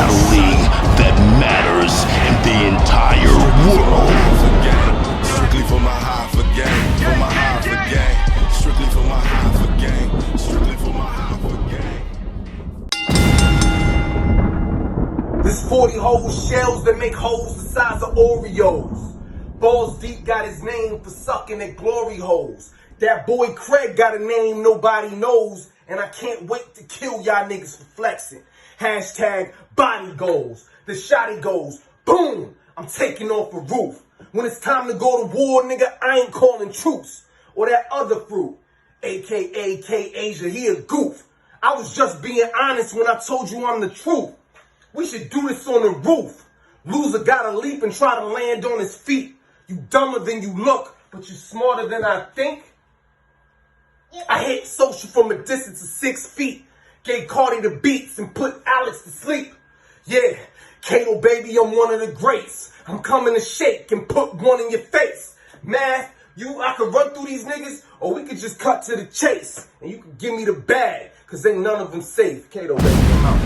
battling that matters in the entire world. Strictly for my Hoffa gang, for my Hoffa gang. Strictly for my Hoffa gang, strictly for my Hoffa gang. This 40 hole shells that make holes the size of Oreos. Balls Deep got his name for sucking at glory holes. That boy Craig got a name nobody knows, and I can't wait to kill y'all niggas for flexing. Hashtag body goals. The shotty goes, boom, I'm taking off a roof. When it's time to go to war, nigga, I ain't calling troops. Or that other fruit, aka K-Asia, he a goof. I was just being honest when I told you I'm the truth. We should do this on the roof. Loser gotta leap and try to land on his feet. You dumber than you look, but you smarter than I think. I hit social from a distance of 6 feet. Gave Cardi the beats and put Alex to sleep. Yeah, Kato baby, I'm one of the greats. I'm coming to shake and put one in your face. Math, I could run through these niggas, or we could just cut to the chase. And you can give me the bag, cause ain't none of them safe. Kato baby, I'm out.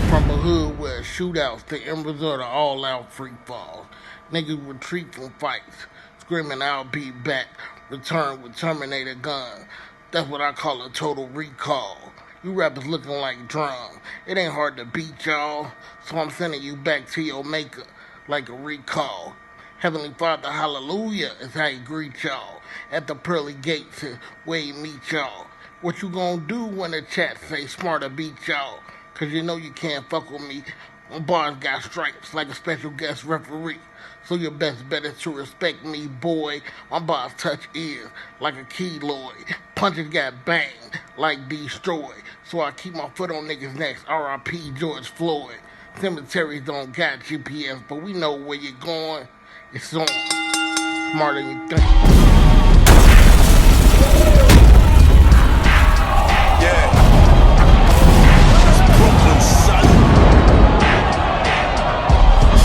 From a hood where shootouts to end resort of all-out free falls. Niggas retreat from fights, screaming I'll be back, return with Terminator gun. That's what I call a total recall. You rappers looking like drums. It ain't hard to beat y'all, so I'm sending you back to your maker like a recall. Heavenly Father, hallelujah, is how he greet y'all at the pearly gates where he meet y'all. What you gonna do when the chat say smarter beat y'all? Cause you know you can't fuck with me. My bars got stripes like a special guest referee. So your best bet is to respect me, boy. My bars touch ears like a keloid. Punches got banged like destroyed. So I keep my foot on niggas' necks, R.I.P. George Floyd. Cemeteries don't got GPS, but we know where you're going. It's on. Smarter than you think. Yeah. Brooklyn, son.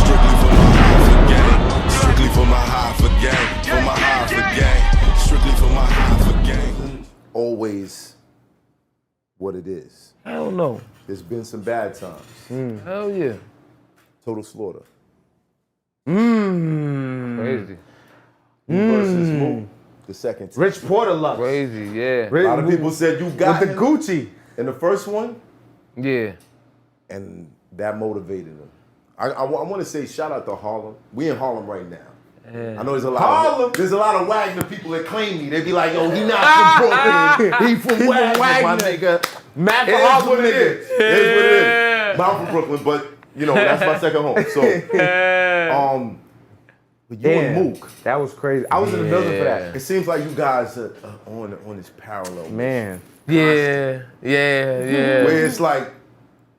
Strictly for my Hoffa gang. Strictly for my Hoffa gang. For my Hoffa gang. Strictly for my Hoffa gang. Always what it is. I don't know. There's been some bad times. Hell yeah. Total slaughter. Crazy. Versus Mook, the second time. Rich Porter Lux. Crazy, yeah. A lot of people said you got with the him Gucci in the first one, Yeah. and that motivated him. I want to say shout out to Harlem. We in Harlem right now. Yeah. I know there's a lot of Wagner people that claim me. They be like, yo, he not from Brooklyn. He from Wagner, my nigga. Matt It for is Harlem what it nigga. is. It is what it is. But I'm from Brooklyn, but you know, that's my second home. So, but you and Mook, That was crazy. I was in the building for that. it seems like you guys are on this parallel. Man. Yeah. Where it's like,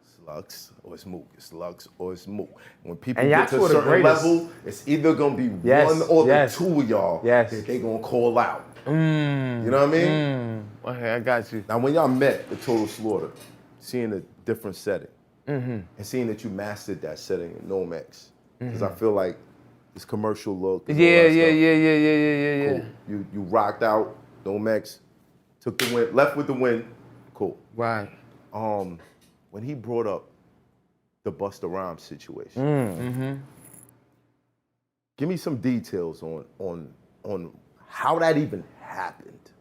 it's Lux or it's Mook. It's Lux or it's Mook. When people And get y'all to two a are the certain greatest. level, it's either gonna be Yes, one or yes. the two of y'all Yes. that they gonna call out. You know what I mean? Okay, I got you. Now, when y'all met the Total Slaughter, seeing a different setting, and seeing that you mastered that setting in Nomex, because I feel like this commercial look. and all Yeah. that stuff, Cool. You rocked out Nomex, took the win, left with the win. Cool. Right. When he brought up the Busta Rhymes situation, give me some details on how that even happened.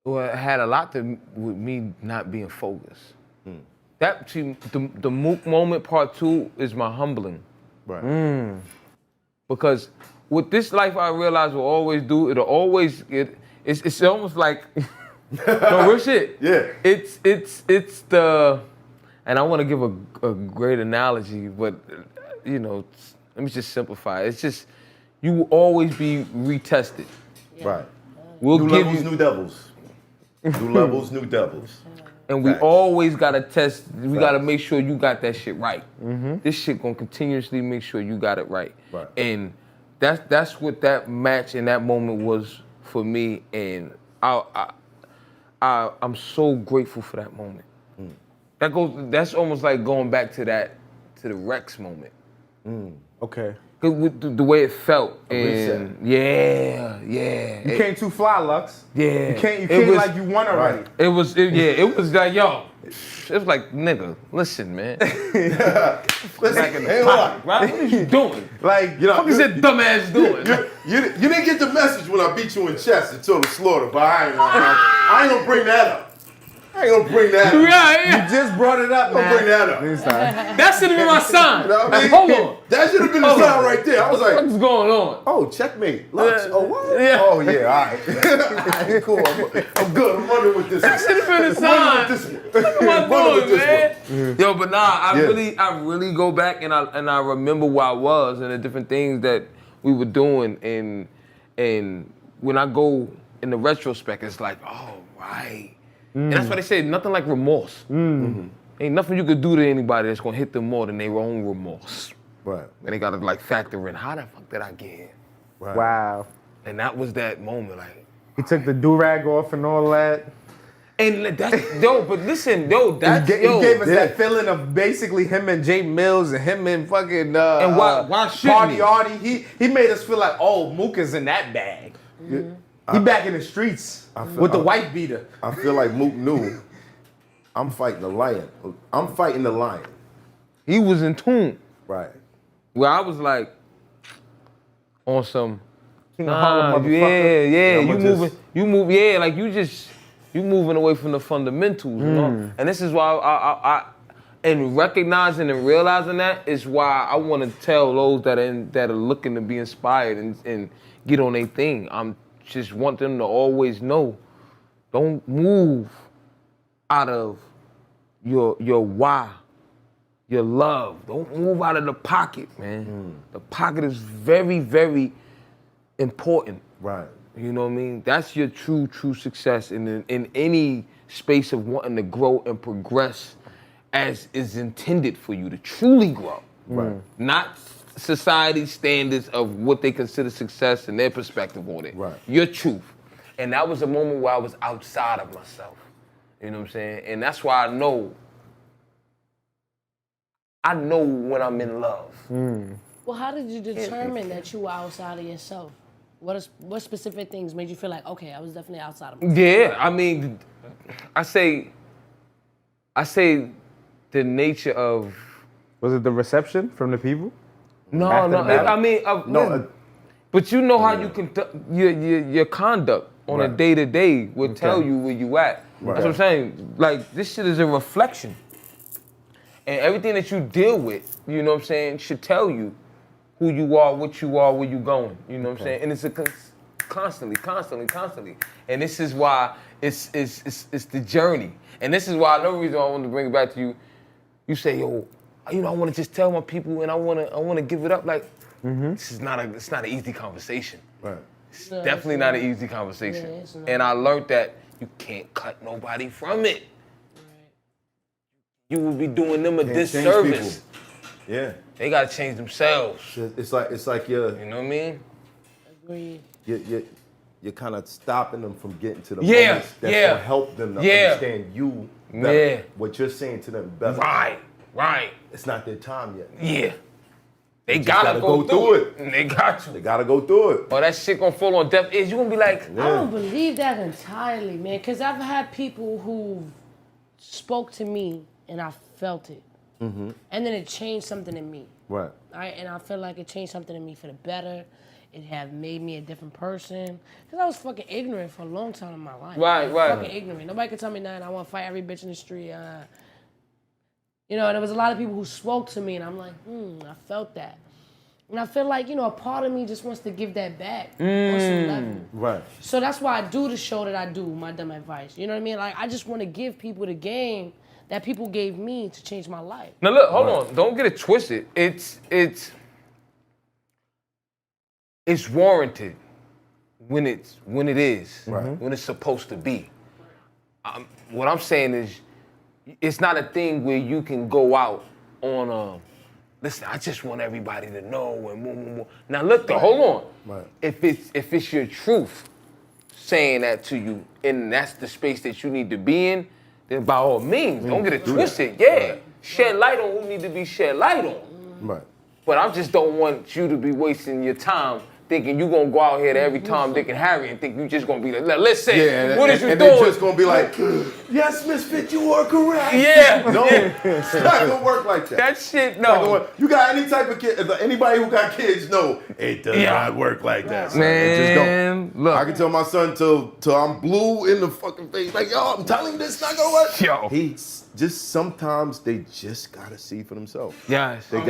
Well, it had a lot to with me not being focused. That the Mook moment part 2 is my humbling. Right. Because with this life, I realize will always do. It's almost like no real shit. Yeah. It's the, and I want to give a great analogy, but you know, let me just simplify. It's just you will always be retested. Right. We'll New give levels, you, new devils. New levels, new devils. and we Facts. always gotta test. We Facts. gotta make sure you got that shit right. This shit gonna continuously make sure you got it right. Right. And that's what that match and that moment was for me. And I'm so grateful for that moment. That's almost like going back to the Rex moment. Okay. 'Cause with the way it felt. reset. And yeah. You came too fly, Lux. Yeah. You came It was- like you won already. It was like, yo, it was like, nigga, listen, man. Listen, Back in the hey, pocket, right? What are you doing? Like, you know, What is that dumbass doing? you didn't get the message when I beat you in chest until the slaughter, but I ain't gonna bring that up. I ain't gonna bring that up. Yeah. you just brought it up, I'm gonna man. bring that up. This time. That should have been my sign. You know what I mean? Hold on. That should have been the Hold sign on. right there. I was like, What's going on? oh, checkmate. Lux. Oh, what? Yeah. Oh, yeah, all right. All right, cool. I'm good. I'm running with this one. That should have been a I'm sign. running with this one. What am I Running with doing, this man? one. Yo, but nah, Yeah. I really go back and I remember where I was and the different things that we were doing and when I go in the retrospect, it's like, oh right. And that's why they say nothing like remorse. Mm-hmm. Ain't nothing you could do to anybody that's gonna hit them more than their own remorse. Right. And they gotta like factor in, how the fuck did I get here? Right. Wow. And that was that moment, like. He took the do-rag off and all that. And that's, yo, but listen, yo, that's, He gave us yeah. that feeling of basically him and Jay Mills and him and fucking And why shouldn't Party he? Artie. He made us feel like, oh, Mook is in that bag. He back in the streets with the white beater. I feel like Mook knew I'm fighting the lion. I'm fighting the lion. He was in tune. Right. Where I was like, on some, King of Harlem, motherfucker. yeah, I'ma you moving away from the fundamentals, you know? And this is why I and recognizing and realizing that is why I want to tell those that are looking to be inspired and get on their thing. I'm just want them to always know, don't move out of your why, your love. Don't move out of the pocket, man. The pocket is very, very important. Right. You know what I mean? That's your true success in any space of wanting to grow and progress as is intended for you to truly grow. Right. Not society's standards of what they consider success and their perspective on it. Right. Your truth. And that was a moment where I was outside of myself. You know what I'm saying? And that's why I know when I'm in love. Well, how did you determine that you were outside of yourself? What specific things made you feel like, okay, I was definitely outside of myself? Yeah, I mean, I say the nature of. Was it the reception from the people? No, After the battle? I mean, but you know how you conduct your conduct on a Right. day-to-day will tell you where you at. Right. That's what I'm saying. Like, this shit is a reflection. And everything that you deal with, you know what I'm saying, should tell you who you are, what you are, where you going. You know what I'm saying? And it's a constantly. And this is why it's the journey. And this is why another reason I wanted to bring it back to you. You say, yo, you know, I want to just tell my people, and I want to give it up. Like, it's not an easy conversation. Right. It's definitely not an easy conversation. Yeah, it's not. And I learned that you can't cut nobody from it. You will be doing them a Can't change disservice. people. Yeah. They gotta change themselves. It's like you're You know what I mean? Agreed. you're kind of stopping them from getting to the Yeah, moments that's yeah. gonna help them to Yeah. understand you better. Yeah. What you're saying to them better. Right. It's not their time yet. Yeah. They just gotta gotta go go through through it. And they got They to. gotta go through it. Or that shit gonna fall on deaf ears. You gonna be like, I don't believe that entirely, man, because I've had people who spoke to me and I felt it. And then it changed something in me. Right. Right? And I feel like it changed something in me for the better. It have made me a different person. Because I was fucking ignorant for a long time in my life. Right. Fucking ignorant. Nobody could tell me nothing. I want to fight every bitch in the street. You know, there was a lot of people who spoke to me, and I'm like, I felt that. And I feel like, you know, a part of me just wants to give that back on some level. Right. So that's why I do the show that I do, My Dumb Advice. You know what I mean? Like, I just want to give people the game that people gave me to change my life. now look, hold on. Don't get it twisted. It's warranted when it is. Right. When it's supposed to be. What I'm saying is, it's not a thing where you can go out on listen, I just want everybody to know and more. Now look, hold on. Right. If it's your truth saying that to you, and that's the space that you need to be in, then by all means, don't get it twisted. Yeah, shed light on who need to be shed light on. Right. But I just don't want you to be wasting your time thinking you gonna go out here to every Tom, Dick, and Harry and think you just gonna be like, listen, what is you and doing? They're just gonna be like, yes, Misfit, you are correct. Yeah. No, it's not gonna work like that. That shit, It's not gonna no. work. You got any type of kid, anybody who got kids know it does not work like that. Son. Man, it just don't. look. I can tell my son till I'm blue in the fucking face, like, yo, I'm telling you this not gonna work. Yo. He's just sometimes they just gotta see for themselves. Yes. They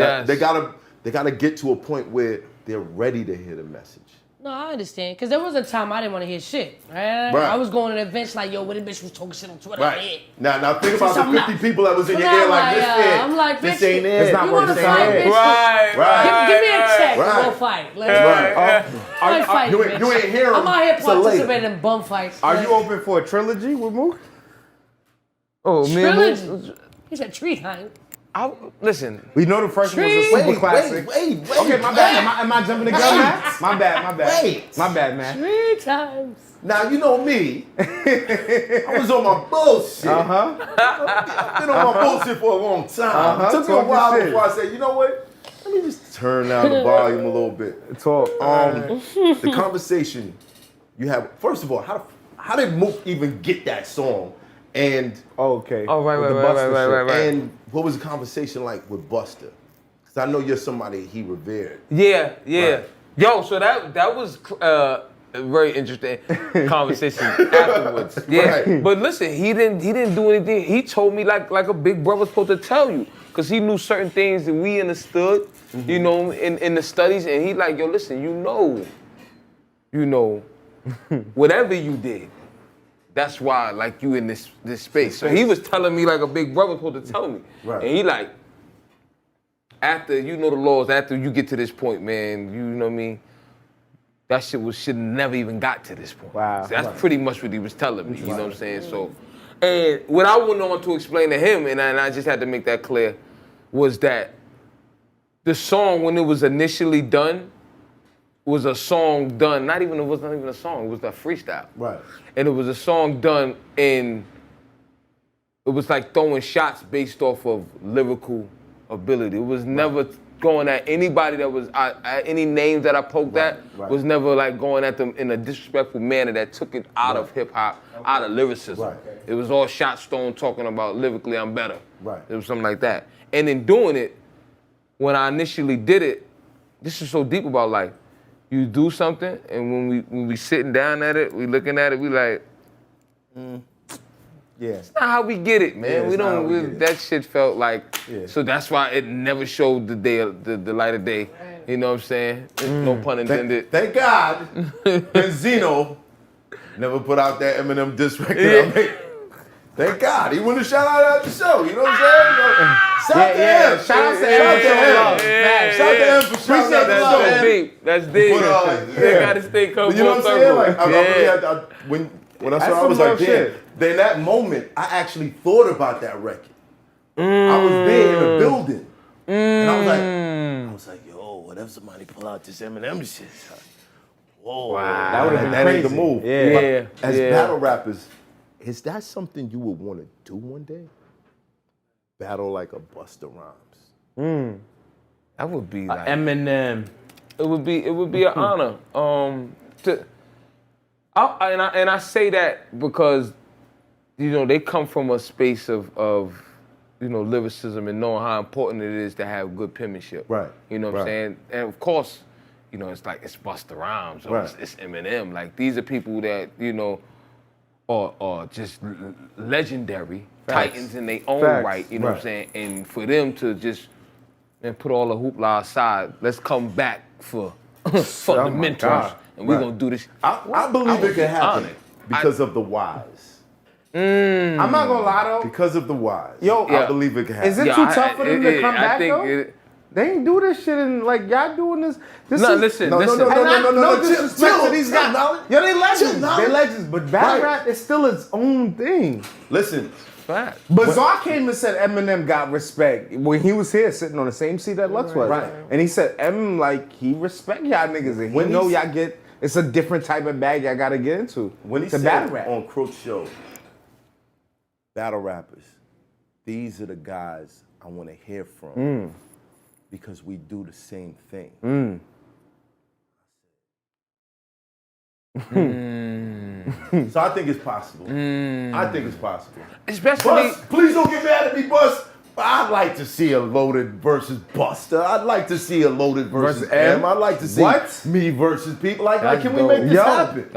gotta get to a point where they're ready to hear the message. No, I understand. Because there was a time I didn't want to hear shit. Right? Right. I was going to events like, yo, what a bitch was talking shit on Twitter. Right. Now think about the 50 something people that was in But your now ear I'm like, like, this I'm like, this bitch, ain't it. It's not You worth want to the fight, same. bitch? Right. Give me a check Right. and we'll fight. Like, Right. I ain't fighting, you bitch. ain't hear him. I'm out here till later. participating in bum fights. Are Like, you open for a trilogy with Mook? Oh, man. trilogy? He said tree time. Listen. We know the first one was a Tree. super classic. Wait. Okay, my bad. Am I jumping the gun, man? My bad. Wait. My bad, man. 3 times. Now you know me. I was on my bullshit. I've been on my bullshit for a long time. It took me a Talk your while shit. before I said, you know what? Let me just turn down the volume a little bit. Talk. The conversation you have. First of all, how did Mook even get that song? And Okay. Oh, right. and what was the conversation like with Busta? Because I know you're somebody he revered. Yeah. Right. Yo, so that was a very interesting conversation afterwards. Yeah. Right. But listen, he didn't do anything. He told me like a big brother's supposed to tell you. Cause he knew certain things that we understood, you know, in the studies, and he like, yo, listen, you know, whatever you did, that's why like you in this space. So he was telling me like a big brother supposed to tell me. Right. And he like, after you know the laws, after you get to this point, man, you know what I mean? That shit should never even got to this point. Wow. So that's pretty much what he was telling me, you know what I'm saying? So, and what I went on to explain to him, and I just had to make that clear, was that the song, when it was initially done, was a song done, it was not even a song, it was a freestyle. Right. And it was a song done it was like throwing shots based off of lyrical ability. It was never going at anybody that was, any names that I poked at, was never like going at them in a disrespectful manner that took it out of hip hop, out of lyricism. Right. It was all shots thrown talking about lyrically I'm better. Right. It was something like that. And in doing it, when I initially did it, this is so deep about life. You do something, and when we sitting down at it, we looking at it, we like, Yeah. that's not how we get it, man. Yeah, we it's not how don't. we We, get it. that shit felt like. Yeah. So that's why it never showed the light of day. You know what I'm saying? No pun intended. Thank God Benzino never put out that Eminem diss record. Yeah. I mean, thank God. He wouldn't have shout out at the show. You know what I'm saying? Shout out to him. Shout out to Shout him. out to him. Shout out to him for shouting out the That's show. so deep. That's deep. But, You gotta stay come You know full what I'm saying? circle. Like, I really Yeah. had when I That's saw, I was some like, real damn. shit. Then that moment, I actually thought about that record. I was there in the building, and I was like, yo, what if somebody pull out this Eminem shit? Whoa, That would've been that ain't the crazy. move. Yeah. But as battle rappers, is that something you would want to do one day? Battle like a Busta Rhymes. That would be like. Eminem. It would be an honor. And I say that because, you know, they come from a space of you know, lyricism and knowing how important it is to have good penmanship. Right. You know what I'm saying? And of course, you know, it's like it's Busta Rhymes or Right. it's Eminem. Like these are people that, you know, are just legendary titans in their own Facts. right. You know what I'm saying? And for them to just put all the hoopla aside, let's come back for fundamentals. God. And we're Right. gonna do this. I believe would it be can happen honored. because of the whys. I'm not gonna lie though. Because of the whys. Yo, I believe it can happen. Is it Yeah, too tough for them to come I back think though? They ain't do this shit and like y'all doing this. No, is, listen, No, listen. No chill, disrespect to these guys. Knowledge. Yo, they legends. Knowledge. They legends. But battle Right. rap is still its own thing. Listen, Fact. Bizarre came and said Eminem got respect when he was here sitting on the same seat that Lux was. Right. And he said Em like he respect y'all niggas and he When know he's- y'all get it's a different type of bag y'all gotta get into. when he to said battle rap. on Crook's show, battle rappers, these are the guys I want to hear from because we do the same thing. So I think it's possible. I think it's possible. Especially, Bus, please don't get mad at me, Bus. I'd like to see a Loaded versus Busta. I'd like to see a Loaded versus M. I'd like to see me versus people. Like can we make this happen?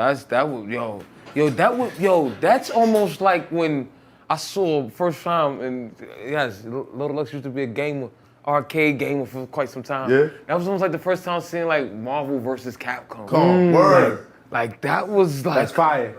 That's almost like when I saw first time, and yes, Loaded Lux used to be a gamer, arcade gamer for quite some time. Yeah. That was almost like the first time seeing like Marvel versus Capcom. Word. Like that was like. That's fire.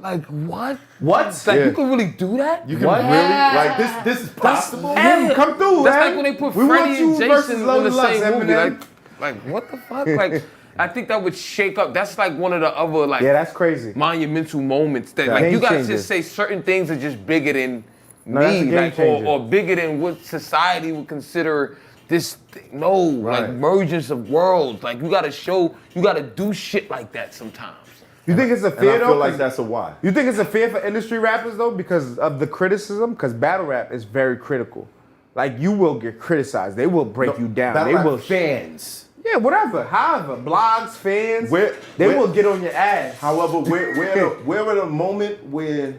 Like what? What? Like you can really do that? You can really? Like this is possible? Come through, That's man. like when they put We want Freddie you and versus Jason in Loaded the Lux, same movie. Eminem. Like what the fuck? Like I think that would shake up. That's like one of the other like that's crazy. monumental moments that like Game you gotta changer. just say certain things are just bigger than that's a me, game like changer. or bigger than what society would consider this thing. No, like mergence of worlds. Like you gotta do shit like that sometimes. You think it's a And fear I though? feel like that's a why. You think it's a fear for industry rappers though because of the criticism? Because battle rap is very critical. Like you will get criticized. They will break you down. Battle They rap will fans. Yeah, whatever. However, blogs, fans, they will get on your ass. However, we're at a moment where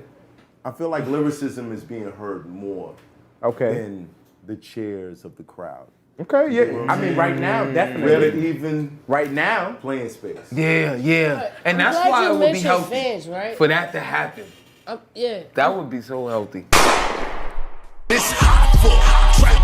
I feel like lyricism is being heard more than the cheers of the crowd. Okay, yeah. I mean, right now, definitely. We're at even right now playing space. Yeah. And that's glad why you it would be mentioned healthy fans, right? for that to happen. Yeah. That would be so healthy. It's Hoffa,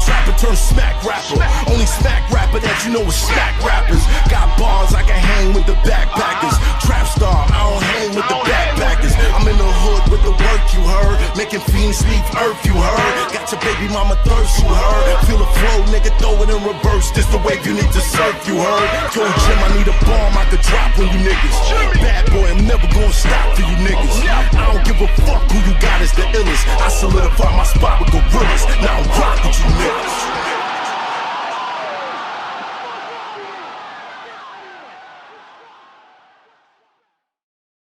trapper turn smack rapper. Only smack rapper that you know is smack rappers. Got bars, I can hang with the backpackers. Trap star, I don't hang with the backpackers. I'm in the hood with the work you heard. Making fiends leave earth you heard. Got your baby mama thirst you heard. Feel the flow, nigga, throw it in reverse. This the wave you need to surf you heard. Told Jim I need a bomb I could drop on you niggas. Bad boy, I'm never gonna stop for you niggas. I don't give a fuck who you got is the illest. I solidify my spot with gorillas. Now I'm rock with you niggas.